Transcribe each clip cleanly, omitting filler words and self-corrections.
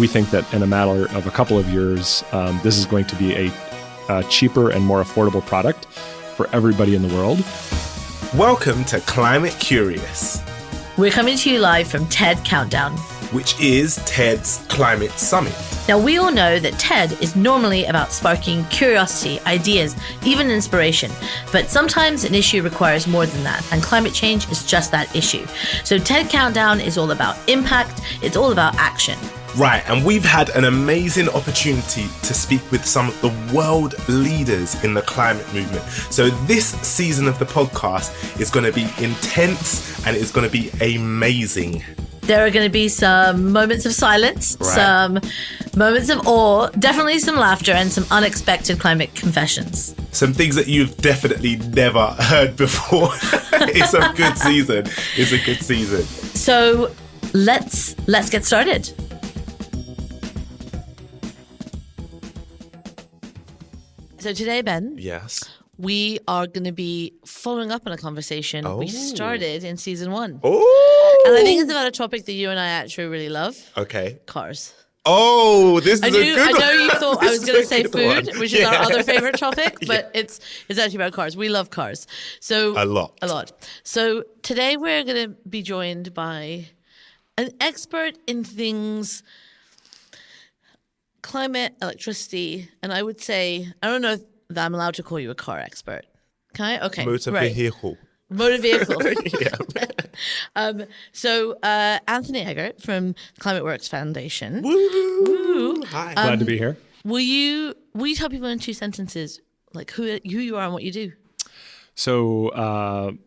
We think that in a matter of a couple of years, this is going to be a cheaper and more affordable product for everybody in the world. Welcome to Climate Curious. We're coming to you live from TED Countdown, which is TED's Climate Summit. Now, we all know that TED is normally about sparking curiosity, ideas, even inspiration. But sometimes an issue requires more than that, and climate change is just that issue. So TED Countdown is all about impact, it's all about action. Right, and we've had an amazing opportunity to speak with some of the world leaders in the climate movement. So this season of the podcast is going to be intense and it's going to be amazing. There are going to be some moments of silence, some moments of awe, definitely some laughter, and some unexpected climate confessions. Some things that you've definitely never heard before. It's a good season. It's a good season. So let's get started. So today, Ben, yes, we are going to be following up on a conversation we started in season 1. Oh, and I think it's about a topic that you and I actually really love. Okay. Cars. Oh, this is a good one. I know you thought I was going to say food, one. which is our other favorite topic, but it's actually about cars. We love cars. So A lot. So today we're going to be joined by an expert in things climate, electricity, and I would say, I don't know if I'm allowed to call you a car expert. Can I? Okay. Motor vehicle. Motor vehicle. Yeah. So Anthony Eggert from Climate Works Foundation. Woo! Hi. Glad to be here. Will you tell people in 2 sentences like who you are and what you do? So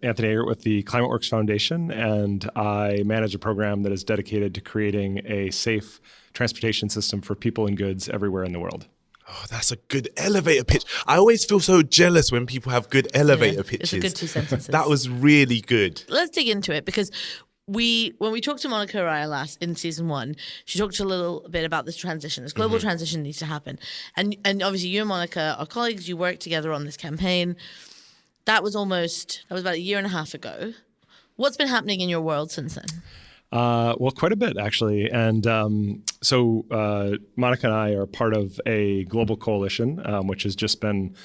Anthony Eggert with the Climate Works Foundation, and I manage a program that is dedicated to creating a safe transportation system for people and goods everywhere in the world. Oh, that's a good elevator pitch. I always feel so jealous when people have good elevator pitches. It's a good 2 sentences. That was really good. Let's dig into it because when we talked to Monica Araya last in season 1, she talked a little bit about this transition. This global transition needs to happen. And obviously you and Monica are colleagues, you worked together on this campaign. That was about 1.5 years ago. What's been happening in your world since then? Well, quite a bit, actually. And so Monica and I are part of a global coalition, which has just been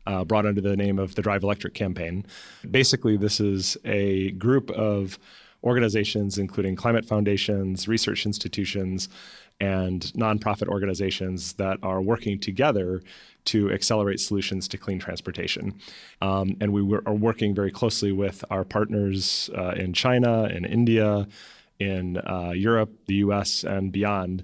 brought under the name of the Drive Electric campaign. Basically, this is a group of organizations, including climate foundations, research institutions, and nonprofit organizations that are working together to accelerate solutions to clean transportation. And we are working very closely with our partners in China, in India, in Europe, the US, and beyond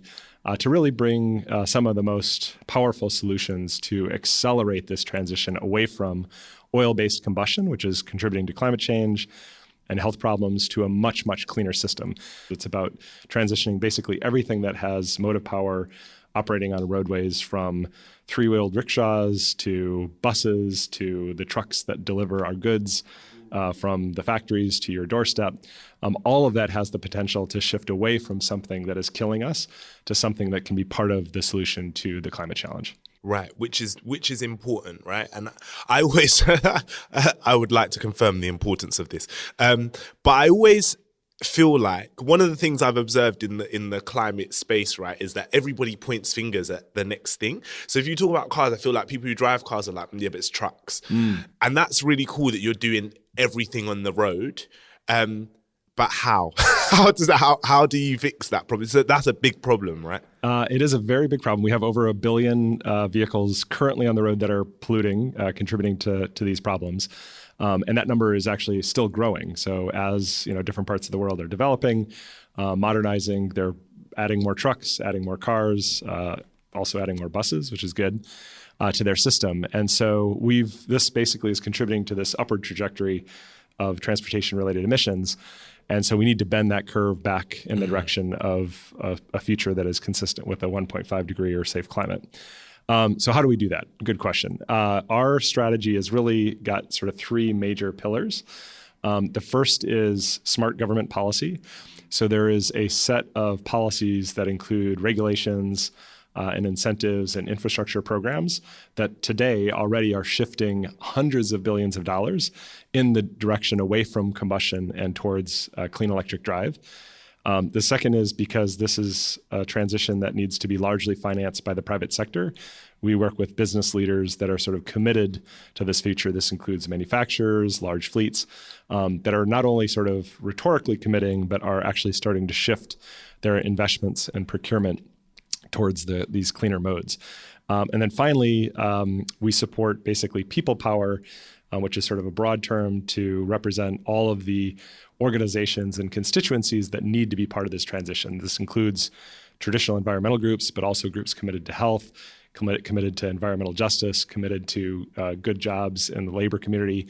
to really bring some of the most powerful solutions to accelerate this transition away from oil-based combustion, which is contributing to climate change and health problems, to a much, much cleaner system. It's about transitioning basically everything that has motive power operating on roadways, from 3-wheeled rickshaws to buses to the trucks that deliver our goods from the factories to your doorstep. All of that has the potential to shift away from something that is killing us to something that can be part of the solution to the climate challenge. Right, which is important, right? And I always, I would like to confirm the importance of this, but I always feel like one of the things I've observed in the climate space, right, is that everybody points fingers at the next thing. So if you talk about cars, I feel like people who drive cars are like, yeah, but it's trucks, and that's really cool that you're doing everything on the road. But how? How do you fix that problem? So that's a big problem, right? It is a very big problem. We have over 1 billion vehicles currently on the road that are polluting, contributing to these problems. And that number is actually still growing. So as different parts of the world are developing, modernizing, they're adding more trucks, adding more cars, also adding more buses, which is good, to their system. And so this basically is contributing to this upward trajectory of transportation-related emissions. And so we need to bend that curve back in the direction of a future that is consistent with a 1.5 degree or safe climate. So how do we do that? Good question. Our strategy has really got sort of 3 major pillars. The first is smart government policy. So there is a set of policies that include regulations, and incentives and infrastructure programs that today already are shifting hundreds of billions of dollars in the direction away from combustion and towards clean electric drive. The second is because this is a transition that needs to be largely financed by the private sector. We work with business leaders that are sort of committed to this future. This includes manufacturers, large fleets, that are not only sort of rhetorically committing, but are actually starting to shift their investments and procurement towards these cleaner modes. And then finally, we support basically people power, which is sort of a broad term to represent all of the organizations and constituencies that need to be part of this transition. This includes traditional environmental groups, but also groups committed to health, committed to environmental justice, committed to good jobs in the labor community.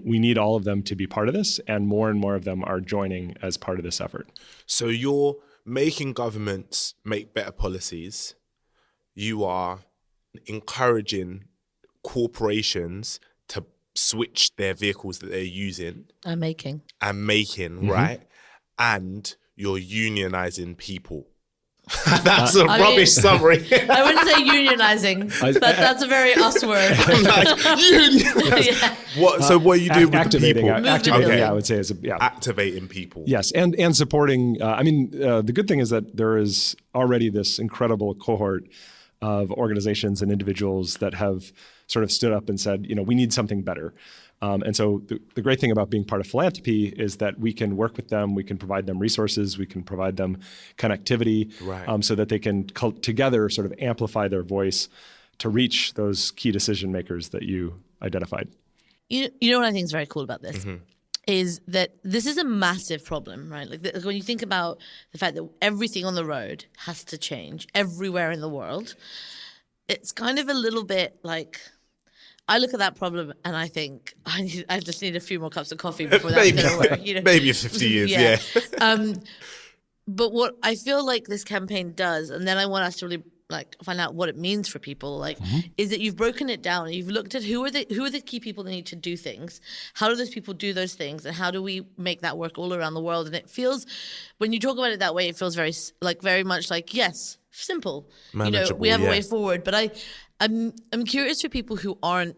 We need all of them to be part of this, and more of them are joining as part of this effort. So you're making governments make better policies. You are encouraging corporations to switch their vehicles that they're using I'm making. right? And you're unionizing people. That's a rubbish summary. I wouldn't say unionizing, but that's a very us word. Yeah. What you do with Activating, the people? activating, Okay. yeah, I would say is Activating people. Yes, and supporting. The good thing is that there is already this incredible cohort of organizations and individuals that have sort of stood up and said, we need something better. And so the great thing about being part of Philanthropy is that we can work with them, we can provide them resources, we can provide them connectivity, Right. So that they can together sort of amplify their voice to reach those key decision makers that you identified. You know what I think is very cool about this? Is that this is a massive problem, right? Like when you think about the fact that everything on the road has to change everywhere in the world, it's kind of a little bit like, I look at that problem and I think I just need a few more cups of coffee before that's going to work. Maybe 50 years, yeah. But what I feel like this campaign does, and then I want us to really find out what it means for people, is that you've broken it down and you've looked at who are the key people that need to do things, how do those people do those things, and how do we make that work all around the world. And it feels, when you talk about it that way, it feels very much like, yes, simple, Manageable, we have yeah. a way forward. But I'm curious for people who aren't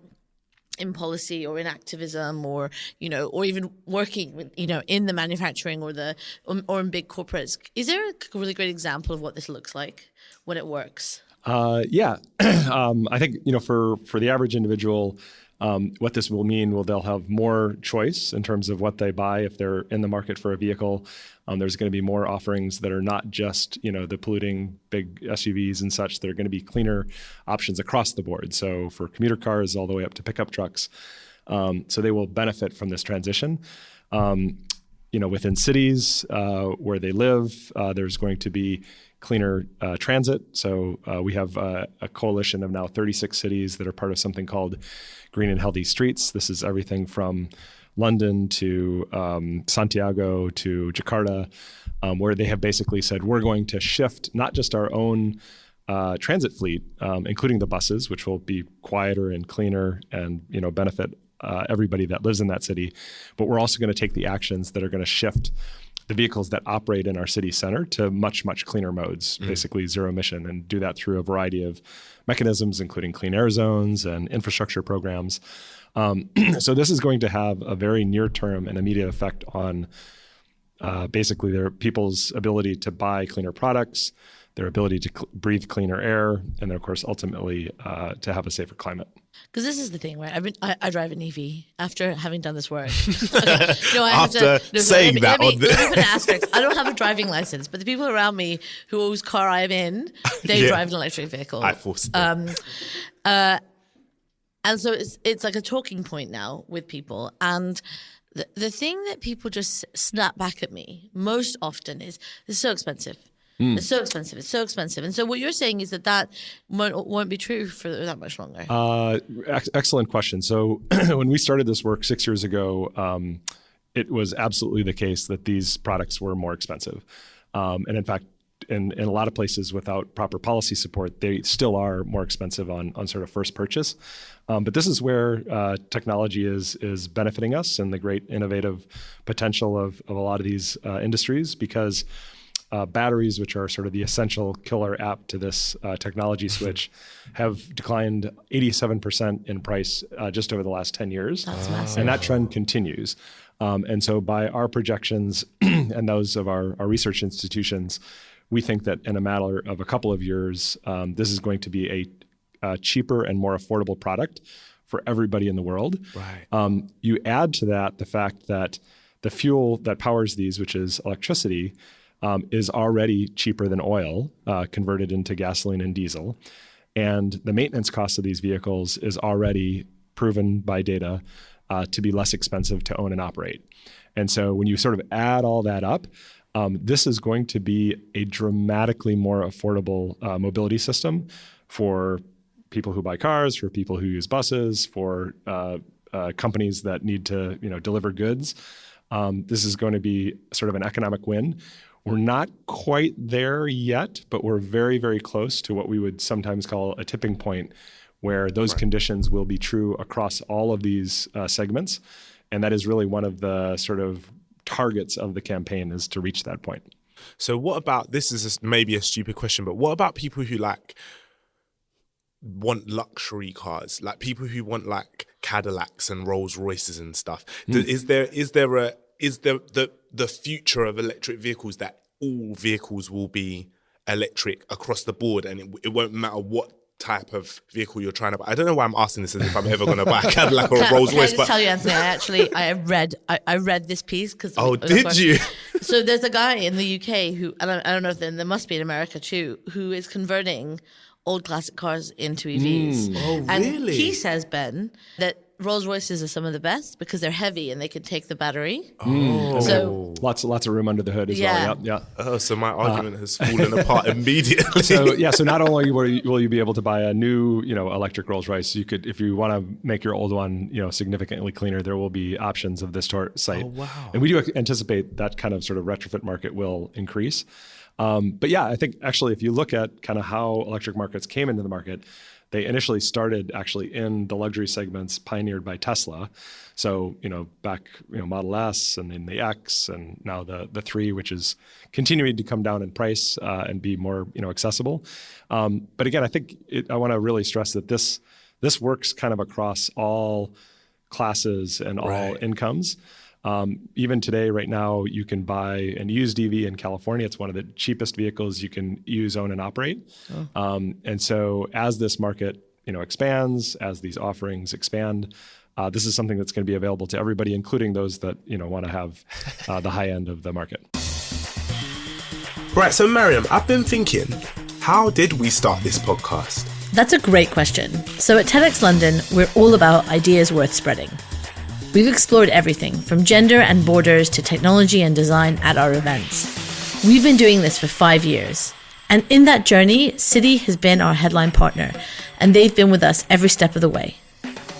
in policy or in activism or even working with, in the manufacturing or in big corporates. Is there a really great example of what this looks like when it works? Yeah, I think for the average individual, what this will mean, they'll have more choice in terms of what they buy if they're in the market for a vehicle. There's going to be more offerings that are not just the polluting big SUVs and such. There are going to be cleaner options across the board. So for commuter cars all the way up to pickup trucks, so they will benefit from this transition. Within cities where they live, there's going to be cleaner transit. So we have a coalition of now 36 cities that are part of something called Green and Healthy Streets. This is everything from London to Santiago to Jakarta, where they have basically said, we're going to shift not just our own transit fleet, including the buses, which will be quieter and cleaner and benefit everybody that lives in that city, but we're also going to take the actions that are going to shift the vehicles that operate in our city center to much, much cleaner modes, basically zero emission, and do that through a variety of mechanisms, including clean air zones and infrastructure programs. So this is going to have a very near-term and immediate effect on basically their people's ability to buy cleaner products, their ability to breathe cleaner air, and then, of course, ultimately to have a safer climate. Because this is the thing, right? I drive an EV after having done this work. After saying that, let me put an asterisk. I don't have a driving license, but the people around me whose car I'm in, they drive an electric vehicle. I forced them. And so it's like a talking point now with people. And the thing that people just snap back at me most often is, it's so expensive. It's so expensive. It's so expensive. And so what you're saying is that won't be true for that much longer. Excellent question. So when we started this work 6 years ago, it was absolutely the case that these products were more expensive. And in fact, in a lot of places without proper policy support, they still are more expensive on sort of first purchase. But this is where technology is benefiting us and the great innovative potential of a lot of these industries, because batteries, which are sort of the essential killer app to this technology switch, have declined 87% in price just over the last 10 years. That's massive. And that trend continues. And so by our projections and those of our research institutions, we think that in a matter of a couple of years, this is going to be a cheaper and more affordable product for everybody in the world. Right. You add to that the fact that the fuel that powers these, which is electricity, is already cheaper than oil converted into gasoline and diesel. And the maintenance cost of these vehicles is already proven by data to be less expensive to own and operate. And so when you sort of add all that up, this is going to be a dramatically more affordable mobility system for people who buy cars, for people who use buses, for companies that need to deliver goods. This is going to be sort of an economic win. We're not quite there yet, but we're very, very close to what we would sometimes call a tipping point, where those conditions will be true across all of these segments. And that is really one of the sort of targets of the campaign, is to reach that point. So what about, this is maybe a stupid question, but what about people who want luxury cars, like people who want like Cadillacs and Rolls Royces and stuff? Is there the future of electric vehicles, that all vehicles will be electric across the board, and it won't matter what type of vehicle you're trying to buy? I don't know why I'm asking this as if I'm ever going to buy a Cadillac or a Rolls Royce. Can I just tell you, Anthony, I read this piece because. Oh, did you? So there's a guy in the UK who, and I don't know if there must be in America too, who is converting old classic cars into EVs. Oh, and really? he says, Ben, that Rolls Royces are some of the best because they're heavy and they can take the battery. Oh. So Lots of room under the hood as well. Yeah. Oh, so my argument has fallen apart immediately. So not only will you be able to buy a new, electric Rolls Royce, you could, if you want to make your old one, significantly cleaner, there will be options of this site. Oh, wow. And we do anticipate that kind of sort of retrofit market will increase. But yeah, I think actually, if you look at kind of how electric markets came into the market, they initially started actually in the luxury segments pioneered by Tesla. So, back, Model S, and then the X, and now the 3, which is continuing to come down in price and be more, accessible. But again, I think I want to really stress that this works kind of across all classes and all incomes. Even today, right now, you can buy an used EV in California. It's one of the cheapest vehicles you can use, own, and operate. And so as this market, expands, as these offerings expand, this is something that's going to be available to everybody, including those that, want to have the high end of the market. Right, so Mariam, I've been thinking, how did we start this podcast? that's a great question. So at TEDx London, we're all about ideas worth spreading. We've explored everything from gender and borders to technology and design at our events. We've been doing this for 5 years. And in that journey, Citi has been our headline partner, and they've been with us every step of the way.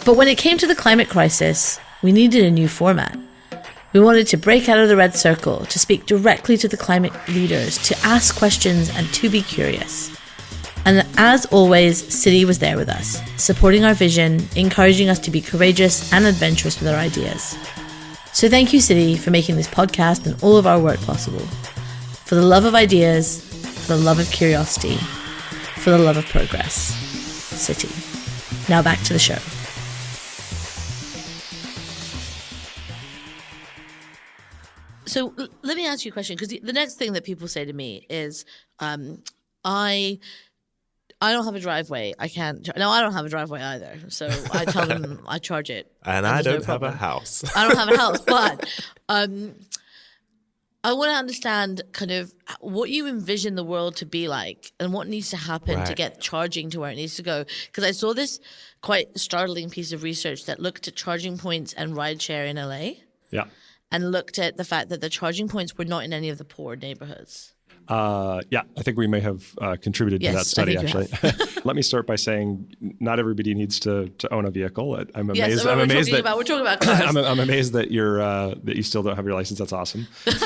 But when it came to the climate crisis, we needed a new format. We wanted to break out of the red circle, to speak directly to the climate leaders, to ask questions and to be curious. And as always, Citi was there with us, supporting our vision, encouraging us to be courageous and adventurous with our ideas. So thank you, Citi, for making this podcast and all of our work possible. For the love of ideas, for the love of curiosity, for the love of progress. Citi. Now back to the show. So let me ask you a question, because the next thing that people say to me is, I don't have a driveway. I can't. No, I don't have a driveway either. So I tell them I charge it. And I don't have a house. I don't have a house, but I want to understand kind of what you envision the world to be like and what needs to happen to get charging to where it needs to go. Because I saw this quite startling piece of research that looked at charging points and rideshare in LA. Yeah. And looked at the fact that the charging points were not in any of the poor neighborhoods. Yeah, I think we may have contributed to that study, actually. Let me start by saying not everybody needs to own a vehicle. I'm amazed. We're talking about cars. I'm amazed that that you still don't have your license. That's awesome. Good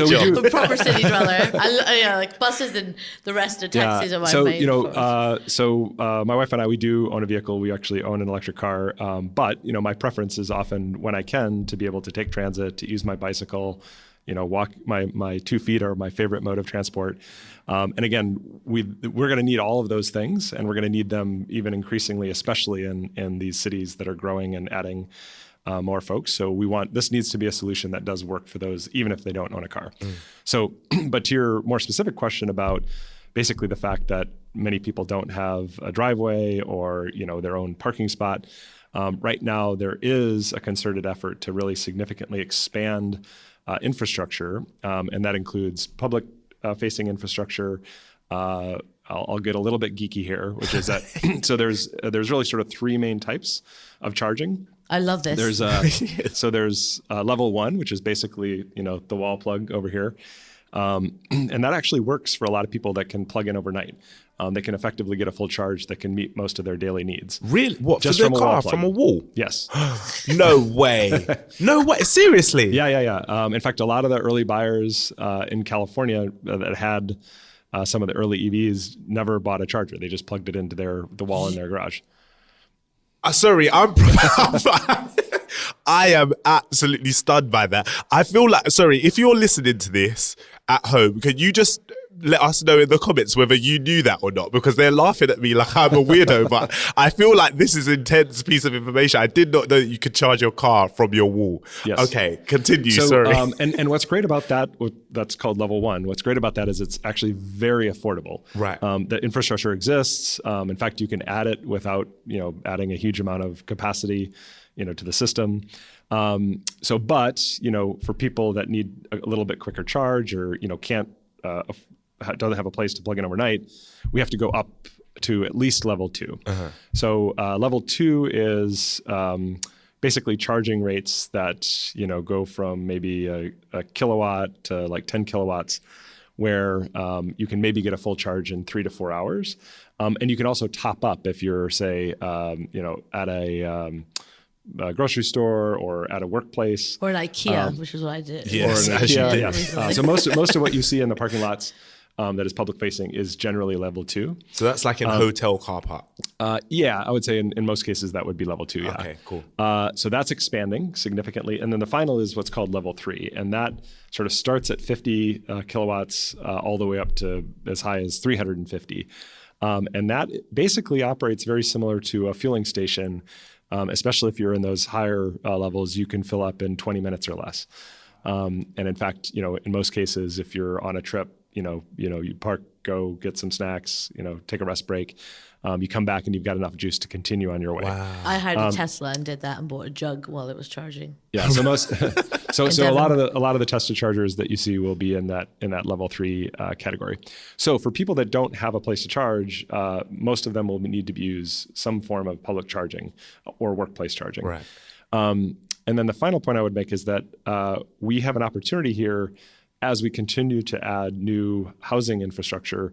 job. A proper city dweller. Like buses and the rest of taxis are my main my wife and I, we do own a vehicle. We actually own an electric car. But my preference is often, when I can, to be able to take transit, to use my bicycle, walk. My 2 feet are my favorite mode of transport. And again, we're going to need all of those things, and we're going to need them even increasingly, especially in these cities that are growing and adding more folks. So this needs to be a solution that does work for those, even if they don't own a car. So, but to your more specific question about basically the fact that many people don't have a driveway or, their own parking spot, right now there is a concerted effort to really significantly expand infrastructure, and that includes public facing infrastructure. I'll get a little bit geeky here, which is that so there's really sort of 3 main types of charging. I love this. There's level 1, which is basically the wall plug over here, and that actually works for a lot of people that can plug in overnight. They can effectively get a full charge that can meet most of their daily needs. Really? What? Just for their from a car, wall plug. from a wall? Yes. No way. No way. Seriously? Yeah. In fact, a lot of the early buyers in California that had some of the early EVs never bought a charger. They just plugged it into the wall in their garage. Sorry, I am absolutely stunned by that. I feel like, sorry, if you're listening to this at home, can you just let us know in the comments whether you knew that or not? Because they're laughing at me like I'm a weirdo, but I feel like this is an intense piece of information. I did not know that you could charge your car from your wall. Yes. Okay, continue, So, sorry. and what's great about that's called level 1. What's great about that is it's actually very affordable. Right. The infrastructure exists. In fact, you can add it without, adding a huge amount of capacity, to the system. But for people that need a little bit quicker charge or, can't, doesn't have a place to plug in overnight, we have to go up to at least level 2. So level 2 is basically charging rates that go from maybe a kilowatt to like 10 kilowatts, where you can maybe get a full charge in 3 to 4 hours, and you can also top up if you're say at a grocery store or at a workplace Or an IKEA, which is what I did. Yes, or an as you IKEA, did. yes. So most of what you see in the parking lots that is public facing is generally level 2. So that's like in a hotel car park. Yeah, I would say in most cases that would be level 2. Yeah. Okay, cool. So that's expanding significantly, and then the final is what's called level 3, and that sort of starts at 50 kilowatts all the way up to as high as 350, and that basically operates very similar to a fueling station. Especially if you're in those higher levels, you can fill up in 20 minutes or less. And in fact, in most cases, if you're on a trip, you park, go get some snacks, take a rest break. You come back and you've got enough juice to continue on your way. Wow. I hired a Tesla and did that and bought a jug while it was charging. Yeah. So a lot of the Tesla chargers that you see will be in that level 3 category. So for people that don't have a place to charge, most of them will need to use some form of public charging or workplace charging. Right. And then the final point I would make is that we have an opportunity here as we continue to add new housing infrastructure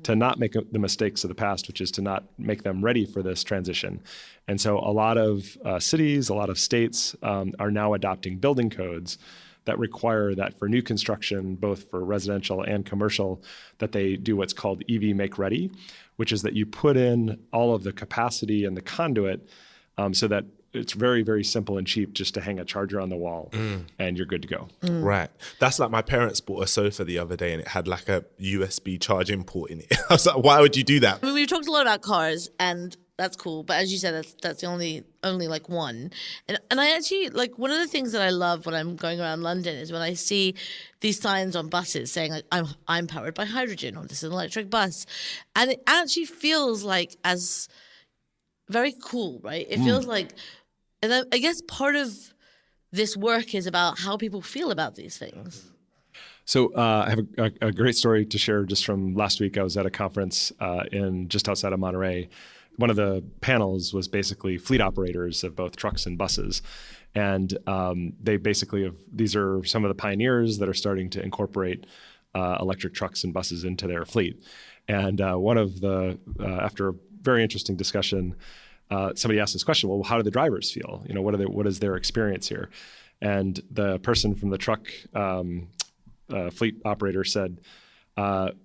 to not make the mistakes of the past, which is to not make them ready for this transition. And so a lot of cities, a lot of states are now adopting building codes that require that for new construction, both for residential and commercial, that they do what's called EV Make Ready, which is that you put in all of the capacity and the conduit so that it's very, very simple and cheap just to hang a charger on the wall and you're good to go. Right. That's like my parents bought a sofa the other day and it had like a USB charging port in it. I was like, why would you do that? I mean, we've talked a lot about cars, and that's cool. But as you said, that's the only like one. And I actually like one of the things that I love when I'm going around London is when I see these signs on buses saying like I'm powered by hydrogen or this is an electric bus, and it actually feels like as very cool, right? It feels like, and I guess part of this work is about how people feel about these things. So I have a great story to share just from last week. I was at a conference in just outside of Monterey. One of the panels was basically fleet operators of both trucks and buses. And they basically these are some of the pioneers that are starting to incorporate electric trucks and buses into their fleet. And one of after a very interesting discussion, somebody asked this question, well, how do the drivers feel? What is their experience here? And the person from the truck fleet operator said,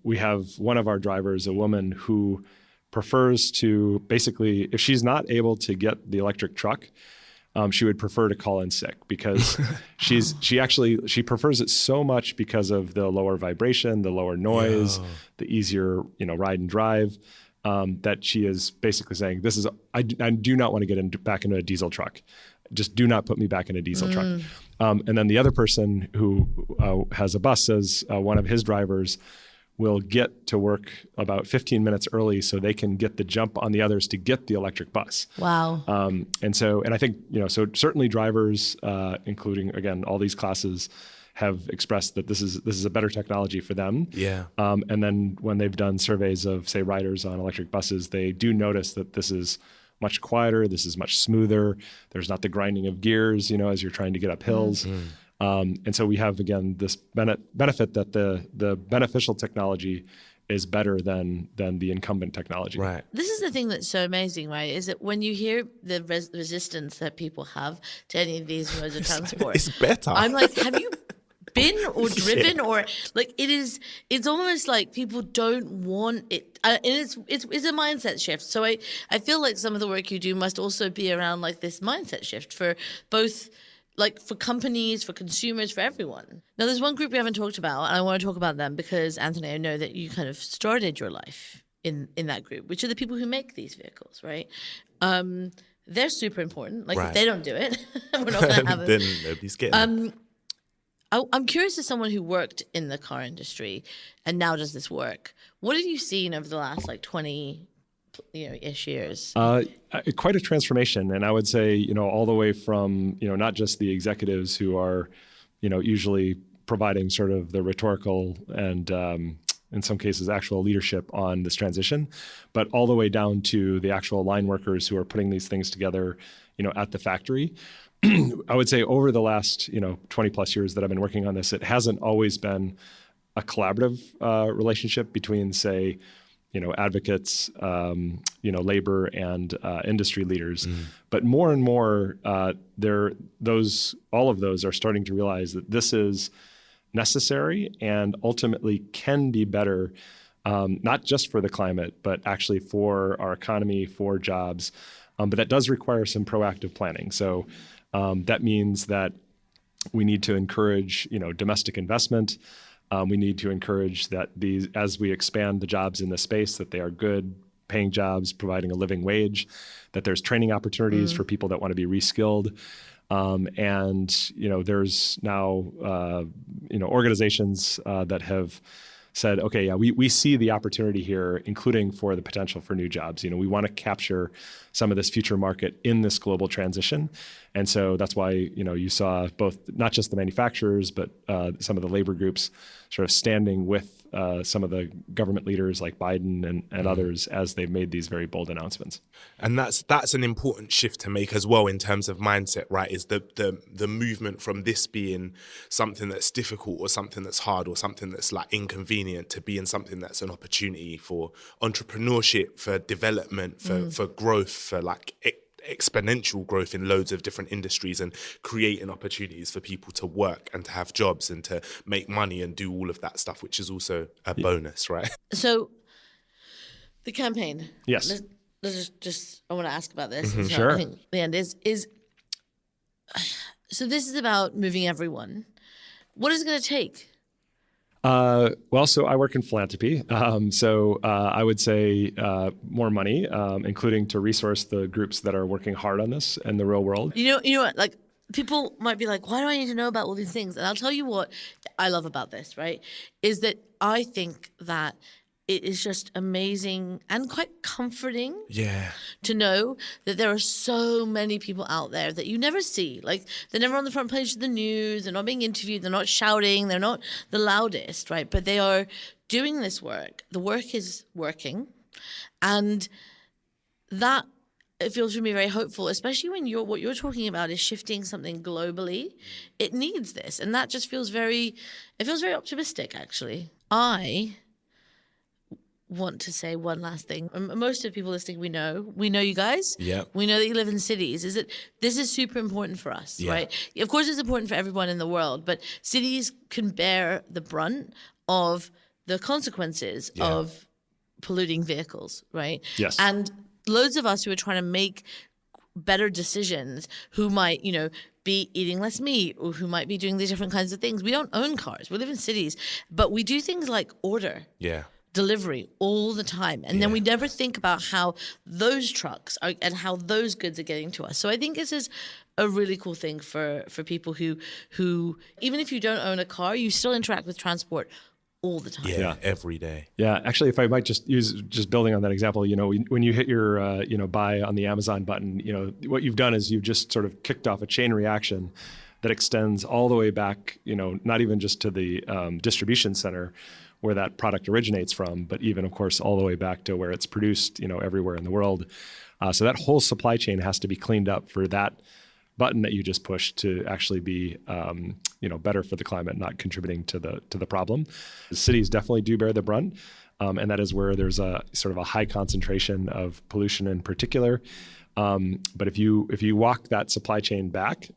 we have one of our drivers, a woman who prefers to basically, if she's not able to get the electric truck, she would prefer to call in sick because she prefers it so much because of the lower vibration, the lower noise, the easier ride and drive. That she is basically saying, I do not want to get back into a diesel truck. Just do not put me back in a diesel truck. And then the other person who has a bus says one of his drivers will get to work about 15 minutes early so they can get the jump on the others to get the electric bus. Wow. And I think, so certainly drivers, including, again, all these classes, have expressed that this is a better technology for them. Yeah. And then when they've done surveys of, say, riders on electric buses, they do notice that this is much quieter, this is much smoother. There's not the grinding of gears, as you're trying to get up hills. And so we have, again, this benefit that the beneficial technology is better than the incumbent technology. Right. This is the thing that's so amazing, right? Is that when you hear the resistance that people have to any of these modes of transport, It's better. I'm like, have you been or driven or like it's almost like people don't want it, and it's a mindset shift. So I feel like some of the work you do must also be around like this mindset shift for both, like for companies, for consumers, for everyone. Now there's one group we haven't talked about, and I want to talk about them because, Anthony, I know that you kind of started your life in that group, which are the people who make these vehicles, right? They're super important. Like if they don't do it, we're not going to have it. Then nobody's getting it. I'm curious, as someone who worked in the car industry and now does this work, what have you seen over the last like 20 ish years? Quite a transformation. And I would say, all the way from, not just the executives who are, usually providing sort of the rhetorical and in some cases actual leadership on this transition, but all the way down to the actual line workers who are putting these things together, at the factory. I would say over the last, 20 plus years that I've been working on this, it hasn't always been a collaborative relationship between, say, advocates, labor and industry leaders. But more and more, all of those are starting to realize that this is necessary and ultimately can be better, not just for the climate, but actually for our economy, for jobs. But that does require some proactive planning. So that means that we need to encourage, domestic investment. We need to encourage that as we expand the jobs in this space, that they are good paying jobs, providing a living wage, that there's training opportunities for people that want to be reskilled. There's now, organizations that have said, okay, yeah, we see the opportunity here, including for the potential for new jobs. We want to capture some of this future market in this global transition. And so that's why, you saw both, not just the manufacturers, but some of the labor groups sort of standing with some of the government leaders like Biden and others as they've made these very bold announcements. And that's an important shift to make as well in terms of mindset, right? Is the movement from this being something that's difficult or something that's hard or something that's like inconvenient to being something that's an opportunity for entrepreneurship, for development, for growth, for like exponential growth in loads of different industries and creating opportunities for people to work and to have jobs and to make money and do all of that stuff, which is also a bonus, right? So the campaign. Yes. Let's just I want to ask about this. So Sure. I think the end is so this is about moving everyone. What is it going to take? So I work in philanthropy. I would say more money, including to resource the groups that are working hard on this in the real world. You know what? Like people might be like, why do I need to know about all these things? And I'll tell you what I love about this, right? Is that I think that it is just amazing and quite comforting to know that there are so many people out there that you never see. Like they're never on the front page of the news, they're not being interviewed, they're not shouting, they're not the loudest, right? But they are doing this work. The work is working. And that, it feels for me very hopeful, especially when what you're talking about is shifting something globally. It needs this. And that just feels very optimistic, actually. I want to say one last thing. Most of the people listening, we know you guys. Yeah. We know that you live in cities. This is super important for us, right? Of course, it's important for everyone in the world, but cities can bear the brunt of the consequences of polluting vehicles, right? Yes. And loads of us who are trying to make better decisions, who might, be eating less meat, or who might be doing these different kinds of things. We don't own cars. We live in cities, but we do things like order. Yeah. Delivery all the time, and then we never think about how those trucks are and how those goods are getting to us. So I think this is a really cool thing for people who even if you don't own a car, you still interact with transport all the time. Yeah, every day. Yeah, actually, if I might just building on that example, when you hit your buy on the Amazon button, what you've done is you've just sort of kicked off a chain reaction that extends all the way back, not even just to the distribution center where that product originates from, but even, of course, all the way back to where it's produced, everywhere in the world. So that whole supply chain has to be cleaned up for that button that you just pushed to actually be, better for the climate, not contributing to the problem. The cities definitely do bear the brunt, and that is where there's a sort of a high concentration of pollution in particular. But if you walk that supply chain back,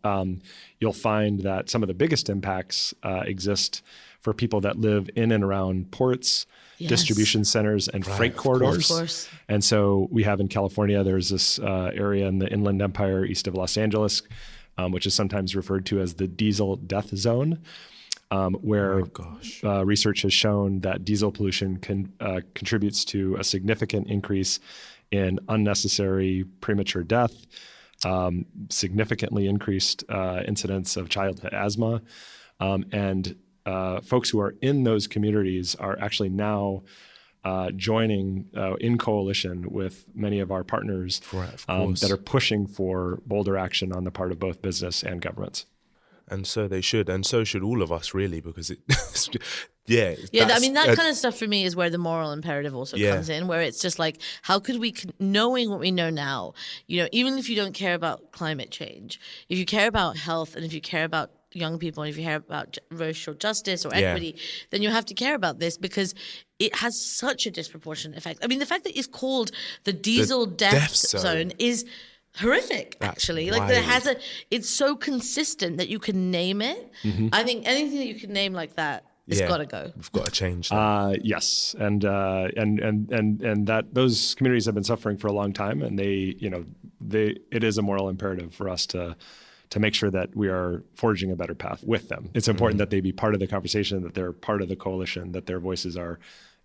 you'll find that some of the biggest impacts exist for people that live in and around ports, distribution centers, and freight corridors. Of course. And so we have in California, there's this area in the Inland Empire east of Los Angeles, which is sometimes referred to as the diesel death zone, where research has shown that diesel pollution contributes to a significant increase in unnecessary premature death, significantly increased incidence of childhood asthma, and folks who are in those communities are actually now joining in coalition with many of our partners that are pushing for bolder action on the part of both business and governments. And so they should, and so should all of us, really, because it, I mean, that kind of stuff for me is where the moral imperative also comes in, where it's just like, how could we, knowing what we know now, even if you don't care about climate change, if you care about health, and if you care about young people, and if you care about racial justice or equity, then you have to care about this, because it has such a disproportionate effect. I mean, the fact that it's called the diesel death zone is horrific. Actually, like that it's so consistent that you can name it. I think anything that you can name like that, it's got to go. We've got to change that. Yes, and that those communities have been suffering for a long time, and it is a moral imperative for us to make sure that we are forging a better path with them. It's important that they be part of the conversation, that they're part of the coalition, that their voices are,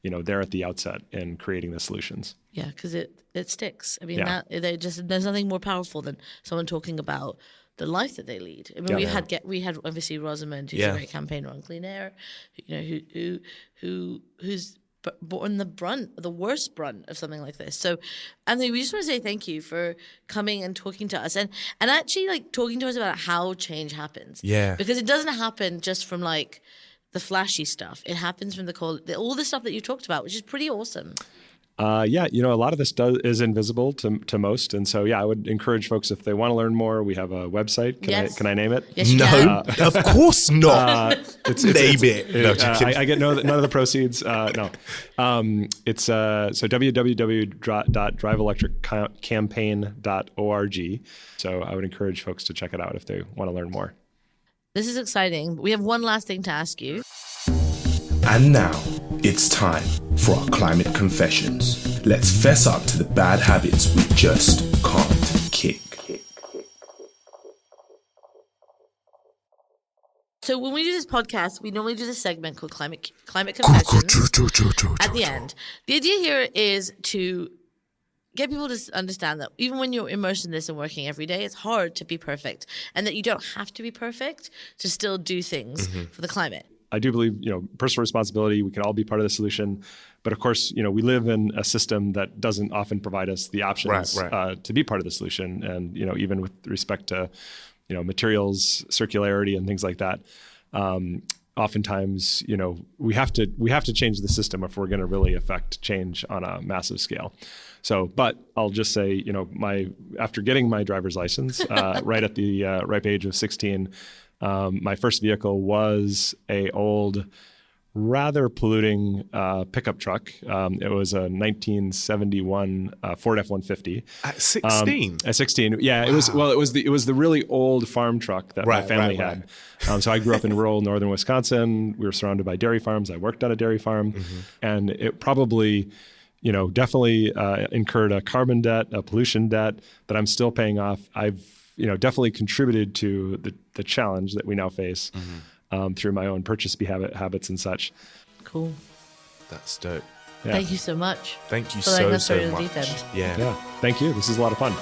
there at the outset in creating the solutions. Yeah, because it sticks. I mean, there's nothing more powerful than someone talking about the life that they lead. I mean, we had obviously Rosamond, who's a great campaigner on clean air, who's borne the worst brunt of something like this. So, Anthony, we just want to say thank you for coming and talking to us and actually like talking to us about how change happens. Yeah. Because it doesn't happen just from like the flashy stuff. It happens from all the stuff that you talked about, which is pretty awesome. A lot of this is invisible to most. And so, I would encourage folks, if they want to learn more, we have a website. Can I name it? Yes, you can. Of course not. Name it. No, I get none of the proceeds. No. It's so www.driveelectriccampaign.org. So I would encourage folks to check it out if they want to learn more. This is exciting. We have one last thing to ask you. And now, it's time for our climate confessions. Let's fess up to the bad habits we just can't kick. So when we do this podcast, we normally do this segment called Climate Confessions at the end. The idea here is to get people to understand that even when you're immersed in this and working every day, it's hard to be perfect, and that you don't have to be perfect to still do things for the climate. I do believe, personal responsibility, we can all be part of the solution. But of course, we live in a system that doesn't often provide us the options to be part of the solution. And, even with respect to, materials, circularity and things like that, oftentimes, we have to change the system if we're going to really affect change on a massive scale. So, but I'll just say, after getting my driver's license, right at the ripe age of 16, my first vehicle was a old, rather polluting pickup truck. It was a 1971 Ford F-150. At 16? At 16, yeah. Wow. It was the really old farm truck that my family had. So I grew up in rural northern Wisconsin. We were surrounded by dairy farms. I worked on a dairy farm, and it probably definitely incurred a carbon debt, a pollution debt, but I'm still paying off. I've, definitely contributed to the challenge that we now face through my own purchase habits and such. Cool. That's dope. Yeah. Thank you so much. Thank you for letting us so throw the much. deep end. Yeah. Thank you. This is a lot of fun.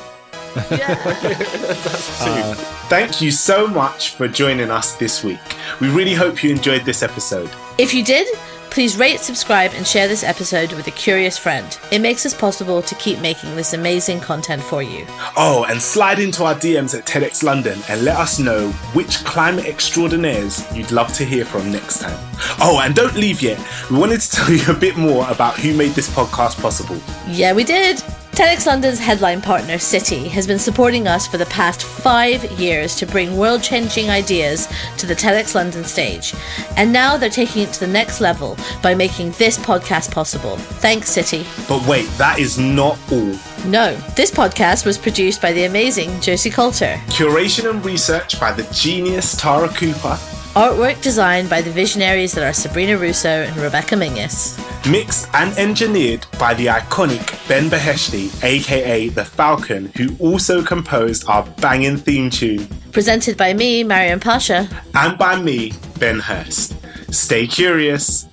Thank you so much for joining us this week. We really hope you enjoyed this episode. If you did, please rate, subscribe, and share this episode with a curious friend. It makes it possible to keep making this amazing content for you. Oh, and slide into our DMs at TEDx London and let us know which climate extraordinaires you'd love to hear from next time. Oh, and don't leave yet. We wanted to tell you a bit more about who made this podcast possible. Yeah, we did. TEDx London's headline partner, City, has been supporting us for the past 5 years to bring world-changing ideas to the TEDx London stage. And now they're taking it to the next level by making this podcast possible. Thanks, City. But wait, that is not all. No, this podcast was produced by the amazing Josie Coulter. Curation and research by the genius Tara Cooper. Artwork designed by the visionaries that are Sabrina Russo and Rebecca Mingus. Mixed and engineered by the iconic Ben Beheshti, aka The Falcon, who also composed our banging theme tune. Presented by me, Mariam Pasha. And by me, Ben Hurst. Stay curious.